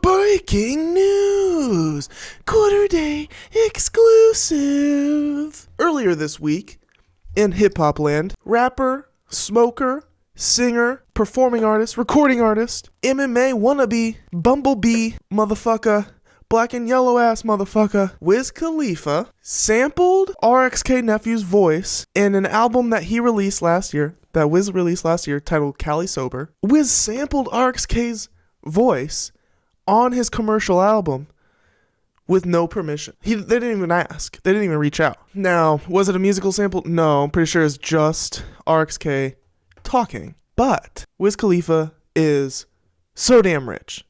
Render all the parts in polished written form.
Breaking news! Quarter day exclusive! Earlier this week, in hip-hop land, rapper, smoker, singer, performing artist, recording artist, MMA wannabe, bumblebee motherfucker, black and yellow ass motherfucker, Wiz Khalifa sampled RXKNephew's voice in an album that he released last year, that Wiz released last year, titled Cali Sober. Wiz sampled RXK's voice on his commercial album with no permission. They didn't even ask. They didn't even reach out. Now, was it a musical sample? No, I'm pretty sure it's just RXK talking. But Wiz Khalifa is so damn rich,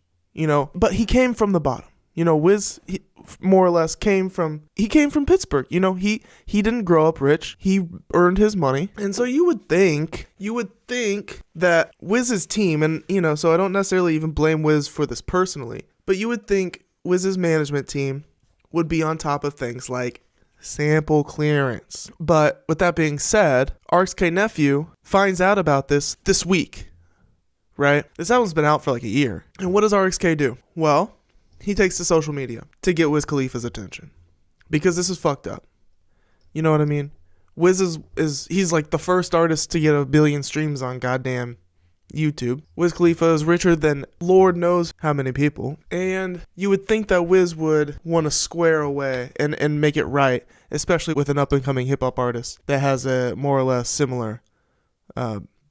but he came from the bottom. Wiz, he more or less came from Pittsburgh. He didn't grow up rich. He earned his money. And so you would think that Wiz's team, and, so I don't necessarily even blame Wiz for this personally, but you would think Wiz's management team would be on top of things like sample clearance. But with that being said, RXKNephew finds out about this week, right? This album's been out for like a year. And what does RXK do? Well, he takes to social media to get Wiz Khalifa's attention because this is fucked up. You know what I mean? Wiz he's like the first artist to get 1 billion streams on goddamn YouTube. Wiz Khalifa is richer than Lord knows how many people. And you would think that Wiz would want to square away and make it right, especially with an up and coming hip hop artist that has a more or less similar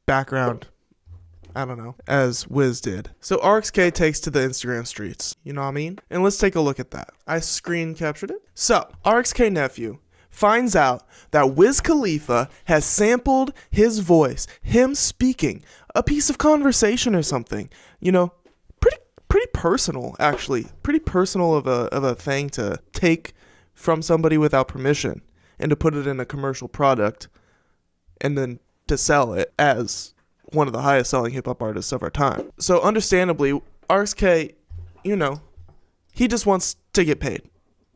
background, I don't know, as Wiz did. So RXK takes to the Instagram streets, you know what I mean? And let's take a look at that. I screen captured it. So RXKNephew finds out that Wiz Khalifa has sampled his voice, him speaking, a piece of conversation or something, pretty personal, actually, pretty personal of a thing to take from somebody without permission and to put it in a commercial product and then to sell it as one of the highest selling hip hop artists of our time. So understandably, RXK, he just wants to get paid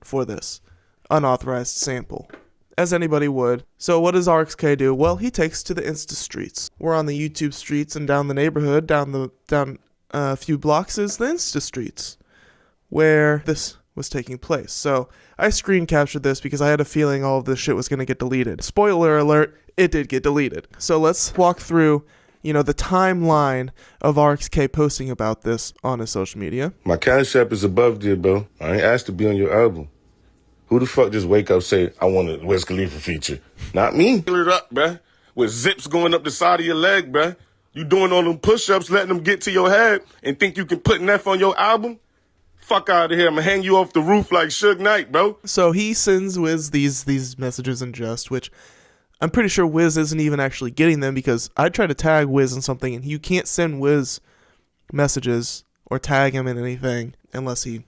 for this unauthorized sample, as anybody would. So what does RXK do? Well, he takes to the Insta streets. We're on the YouTube streets, and down the neighborhood, down a few blocks is the Insta streets where this was taking place. So I screen captured this because I had a feeling all of this shit was going to get deleted. Spoiler alert, it did get deleted. So let's walk through the timeline of RXK posting about this on his social media. My cash app is above there, bro. I ain't asked to be on your album. Who the fuck just wake up say, I want a Wiz Khalifa feature? Not me. Fill it up, bruh. With zips going up the side of your leg, bruh. You doing all them push-ups, letting them get to your head, and think you can put Neff on your album? Fuck out of here. I'm gonna hang you off the roof like Suge Knight, bro. So he sends Wiz these messages in jest, which I'm pretty sure Wiz isn't even actually getting them because I tried to tag Wiz in something, and you can't send Wiz messages or tag him in anything unless he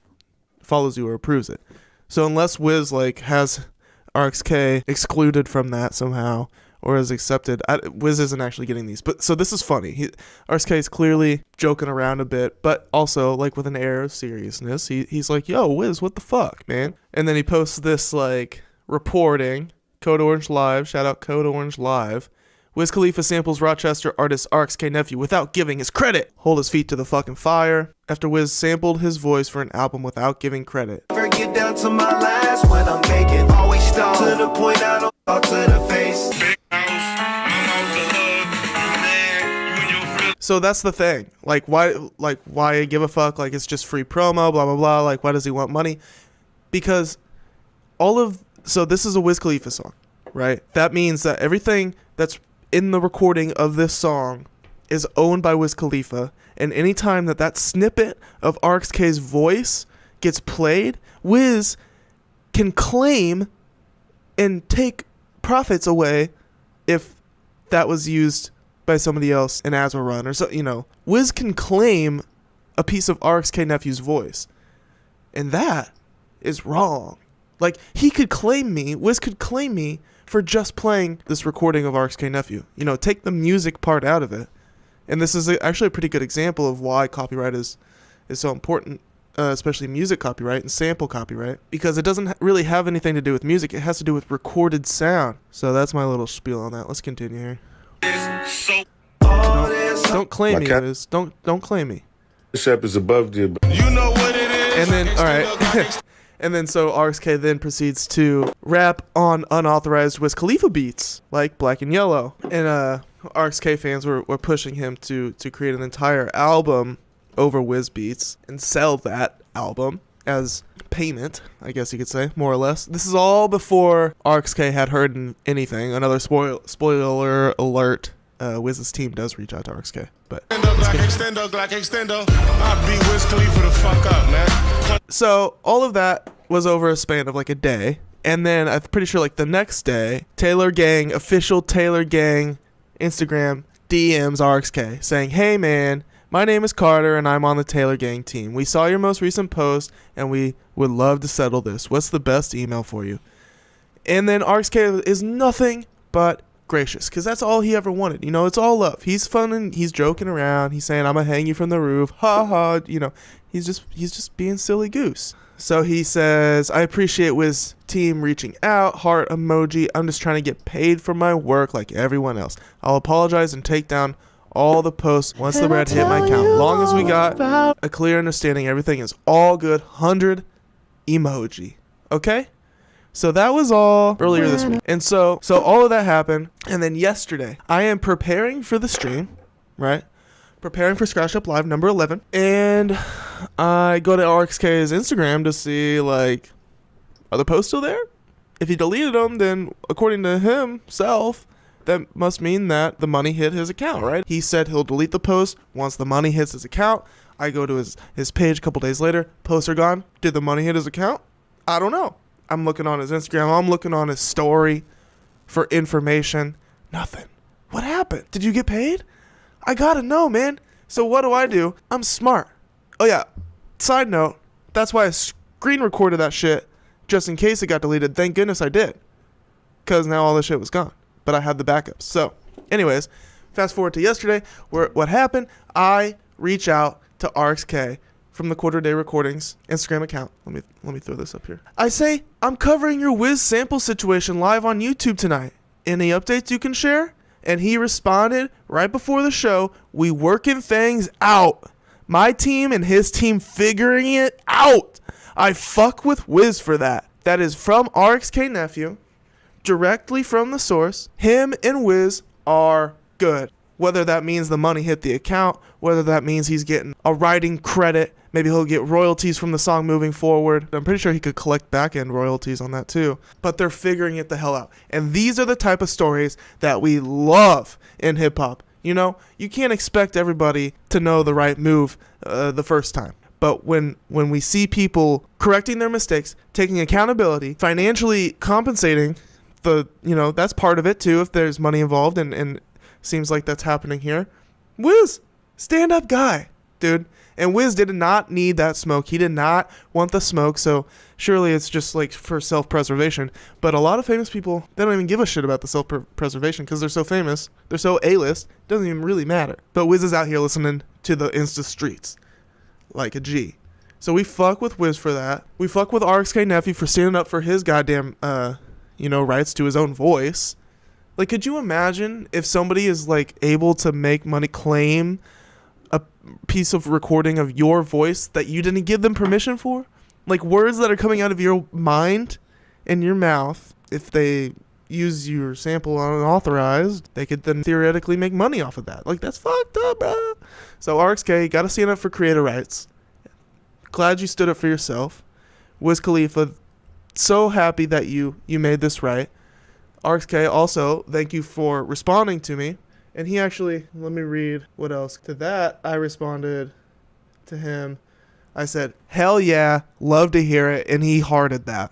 follows you or approves it. So unless Wiz has RXK excluded from that somehow or is accepted, Wiz isn't actually getting these. But so this is funny. RXK is clearly joking around a bit, but also with an air of seriousness. He's like, "Yo, Wiz, what the fuck, man?" And then he posts this reporting. Code Orange Live, shout out Code Orange Live. Wiz Khalifa samples Rochester artist RXKNephew without giving his credit. Hold his feet to the fucking fire. After Wiz sampled his voice for an album without giving credit. Never get down to my last when I'm making. Always stop to the point, I don't talk to the face. So that's the thing. Why give a fuck? It's just free promo, blah, blah, blah. Why does he want money? Because so this is a Wiz Khalifa song, right? That means that everything that's in the recording of this song is owned by Wiz Khalifa. And anytime that snippet of RXK's voice gets played, Wiz can claim and take profits away if that was used by somebody else in ads were run or so. Wiz can claim a piece of RXKNephew's voice, and that is wrong. He could claim me, Wiz could claim me for just playing this recording of RXKNephew. Take the music part out of it. And this is actually a pretty good example of why copyright is so important, especially music copyright and sample copyright, because it doesn't really have anything to do with music. It has to do with recorded sound. So that's my little spiel on that. Let's continue here. Don't claim me, Wiz. Don't claim me. Shep is above the above. You know what it is. And then, all right. And then so RXK then proceeds to rap on unauthorized Wiz Khalifa beats like Black and Yellow. And RXK fans were pushing him to create an entire album over Wiz beats and sell that album as payment, I guess you could say, more or less. This is all before RXK had heard anything. Another spoiler alert. Wiz's team does reach out to RXK, but Extendo. I beat Wiz Khalifa the fuck up, man. So all of that was over a span of like a day, and then I'm pretty sure like the next day, official Taylor Gang Instagram DMs RXK saying, "Hey man, my name is Carter and I'm on the Taylor Gang team. We saw your most recent post and we would love to settle this. What's the best email for you?" And then RXK is nothing but gracious, because that's all he ever wanted. You know, it's all love. He's fun and he's joking around. He's saying, "I'm gonna hang you from the roof, ha ha." You know, he's just being silly goose. So he says, "I appreciate Wiz team reaching out, heart emoji. I'm just trying to get paid for my work like everyone else. I'll apologize and take down all the posts once the red hit my account. Long as we got a clear understanding, everything is all good. 100 emoji." Okay? So that was all earlier this week. And so all of that happened. And then yesterday, I am preparing for the stream, right? Preparing for Scratch Up Live number 11. And I go to RXK's Instagram to see, like, are the posts still there? If he deleted them, then according to himself, that must mean that the money hit his account, right? He said he'll delete the post once the money hits his account. I go to his page a couple days later. Posts are gone. Did the money hit his account? I don't know. I'm looking on his Instagram. I'm looking on his story for information. Nothing. What happened? Did you get paid? I gotta know, man. So what do? I'm smart. Oh yeah. Side note, that's why I screen recorded that shit just in case it got deleted. Thank goodness I did, because now all the shit was gone. But I had the backups. So anyways, fast forward to yesterday, where what happened, I reach out to RXK from the Quarter Day Recordings Instagram account. Let me throw this up here. I say, "I'm covering your Wiz sample situation live on YouTube tonight. Any updates you can share?" And he responded right before the show, "We working things out. My team and his team figuring it out. I fuck with Wiz for that." That is from RXKNephew, directly from the source. Him and Wiz are good. Whether that means the money hit the account, whether that means he's getting a writing credit, maybe he'll get royalties from the song moving forward. I'm pretty sure he could collect back-end royalties on that too. But they're figuring it the hell out. And these are the type of stories that we love in hip-hop. You know, you can't expect everybody to know the right move the first time. But when we see people correcting their mistakes, taking accountability, financially compensating, that's part of it too if there's money involved, and seems like that's happening here. Wiz, stand-up guy, dude. And Wiz did not need that smoke. He did not want the smoke, so surely it's just like for self-preservation. But a lot of famous people, they don't even give a shit about the self-preservation because they're so famous. They're so A-list. It doesn't even really matter. But Wiz is out here listening to the Insta streets like a G. So we fuck with Wiz for that. We fuck with RXKNephew for standing up for his goddamn, rights to his own voice. Like, could you imagine if somebody is, like, able to make money, claim a piece of recording of your voice that you didn't give them permission for? Like, words that are coming out of your mind and your mouth, if they use your sample unauthorized, they could then theoretically make money off of that. Like, that's fucked up, bro. So, RXK, gotta stand up for creator rights. Glad you stood up for yourself. Wiz Khalifa, so happy that you made this right. RXK, also, thank you for responding to me. And he actually, let me read what else. To that, I responded to him. I said, "Hell yeah, love to hear it." And he hearted that.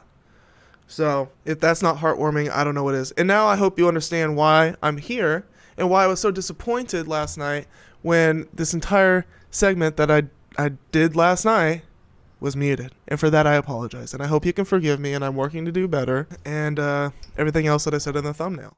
So if that's not heartwarming, I don't know what is. And now I hope you understand why I'm here and why I was so disappointed last night when this entire segment that I did last night was muted. And for that, I apologize. And I hope you can forgive me, and I'm working to do better. And everything else that I said in the thumbnail.